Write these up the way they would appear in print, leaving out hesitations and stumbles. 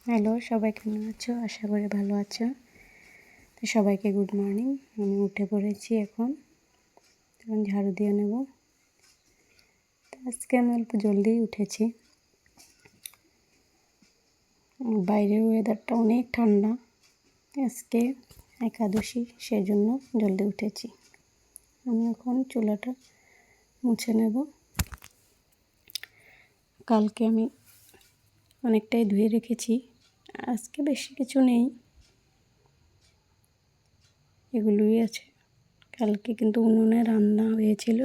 Hello, সবাই কেমন আছো? আশা করি ভালো আছো। তো সবাইকে গুড মর্নিং। আমি উঠে পড়েছি এখন ঝাড়ু দিয়ে নেব। তো আজকে আমি অল্প জলদিই উঠেছি। বাইরের ওয়েদারটা অনেক ঠান্ডা। আজকে একাদশী, সেজন্য জলদি উঠেছি। আমি এখন চুলাটা মুছে নেব। কালকে আমি অনেকটাই ধুয়ে রেখেছি, আজকে বেশি কিছু নেই, এগুলোই আছে। কালকে কিন্তু উনুনে রান্না হয়েছিল,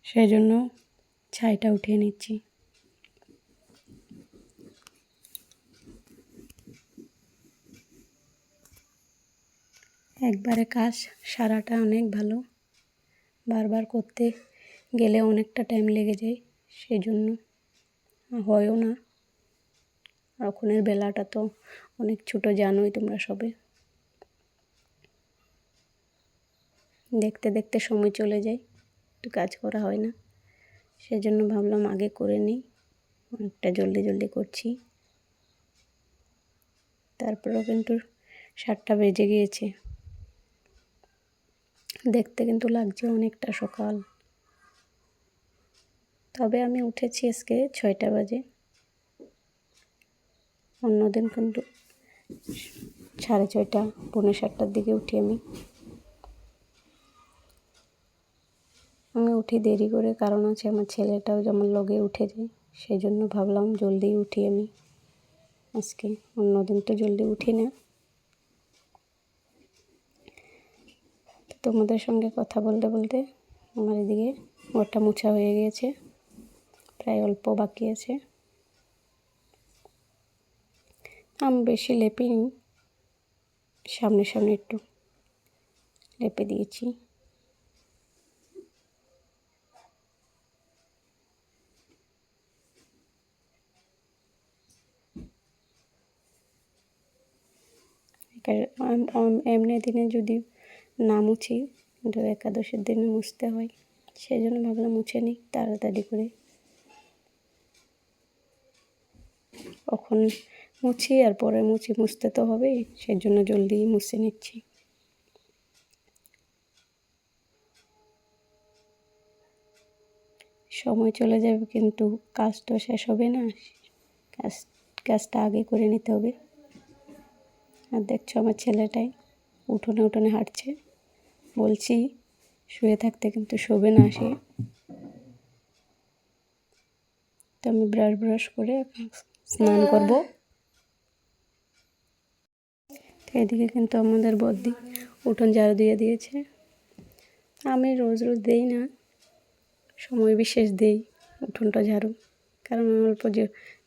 সেই জন্য ছাইটা উঠিয়ে নিচ্ছি। একবারে কাজ সারাটা অনেক ভালো, বারবার করতে গেলে অনেকটা টাইম লেগে যায়, সেই জন্য হয়ও না। এখনের বেলাটা তো অনেক ছোটো, জানোই তোমরা সবে। দেখতে দেখতে সময় চলে যায়, একটু কাজ করা হয় না, সেজন্য ভাবলাম আগে করে নিই। অনেকটা জলদি জলদি করছি। তারপরেও কিন্তু 7টা বেজে গিয়েছে। দেখতে কিন্তু লাগছে অনেকটা সকাল, তবে আমি উঠেছি আজকে 6টা বাজে। অন্যদিন কিন্তু 6:30, পৌনে 7টার দিকে উঠি আমি উঠি দেরি করে, কারণ আছে আমার ছেলেটাও যেমন লগে উঠে যায়, সেই জন্য ভাবলাম জলদি উঠি আমি আজকে। অন্যদিন তো জলদি উঠি না। তোমাদের সঙ্গে কথা বলতে বলতে আমার এদিকে ঘরটা মোছা হয়ে গিয়েছে, প্রায় অল্প বাকি আছে। আমি বেশি লেপিনি, সামনে সামনে একটু লেপে দিয়েছি। এমনি দিনে যদি না মুছি, কিন্তু একাদশীর দিনে মুছতে হয়, সেই জন্য ভাবলাম মুছে নিই তাড়াতাড়ি করে। কখন মুছি আর পরে মুছতে তো হবেই, সেই জন্য জলদি মুছে নিচ্ছি। সময় চলে যাবে কিন্তু কাজ তো শেষ হবে না, কাজটা আগে করে নিতে হবে। আর দেখছো আমার ছেলেটাই উঠোনে উঠোনে হাঁটছে। বলছি শুয়ে থাকতে, কিন্তু শোবে না সে। তো আমি ব্রাশ করে স্নান করব। তো এদিকে কিন্তু আমাদের বদ্দি উঠোন ঝাড়ু দিয়ে দিয়েছে। আমি রোজ রোজ দেই না, সময় বিশেষ দেই উঠোনটা ঝাড়ু, কারণ আমি অল্প যে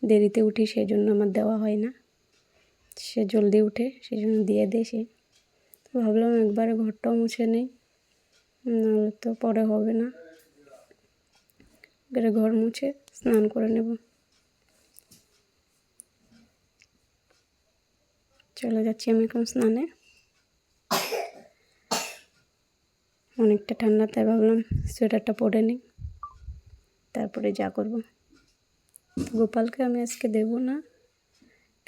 দেরিতে উঠি, সেই জন্য আমার দেওয়া হয় না। সে জলদি উঠে, সেই জন্য দিয়ে দেয় সে। তো ভাবলাম একবারে ঘরটাও মুছে নেই, নাহলে তো পরে হবে না। একবারে ঘর মুছে স্নান করে নেব। চলে যাচ্ছি আমি এখন স্নানে। অনেকটা ঠান্ডা, তাই ভাবলাম সোয়েটারটা পরে নিই, তারপরে যা করব। গোপালকে আমি আজকে দেব না,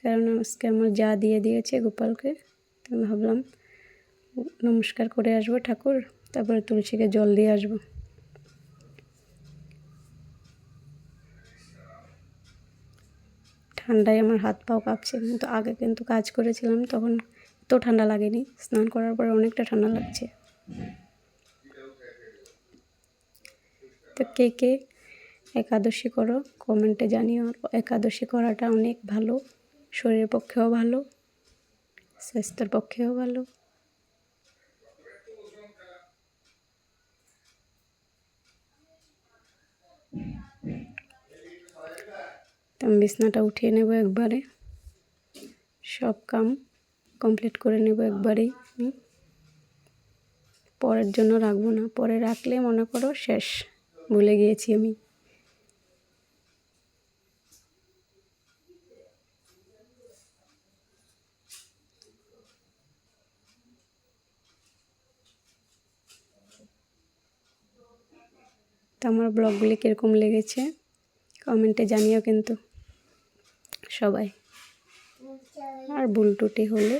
কারণ আজকে আমার যা দিয়ে দিয়েছে গোপালকে। তো ভাবলাম নমস্কার করে আসবো ঠাকুর, তারপরে তুলসীকে জল দিয়ে আসবো। ঠান্ডায় আমার হাত পাও কাঁপছে, কিন্তু আগে কিন্তু কাজ করেছিলাম, তখন এত ঠান্ডা লাগেনি। স্নান করার পরে অনেকটা ঠান্ডা লাগছে। তো কে কে একাদশী করো কমেন্টে জানিও। একাদশী করাটা অনেক ভালো, শরীরের পক্ষেও ভালো, স্বাস্থ্যের পক্ষেও ভালো। তো আমি বিছনাটা উঠিয়ে নেব একবারে, সব কাম কমপ্লিট করে নেব একবারেই। পরের জন্য রাখবো না, পরে রাখলে মনে করো শেষ, ভুলে গিয়েছি আমি। তো আমার ব্লগগুলি কীরকম লেগেছে কমেন্টে জানিও কিন্তু সবাই। আর ভুল ত্রুটি হলে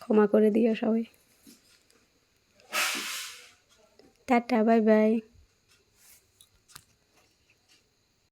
ক্ষমা করে দিও সবাই। Tata, bye bye.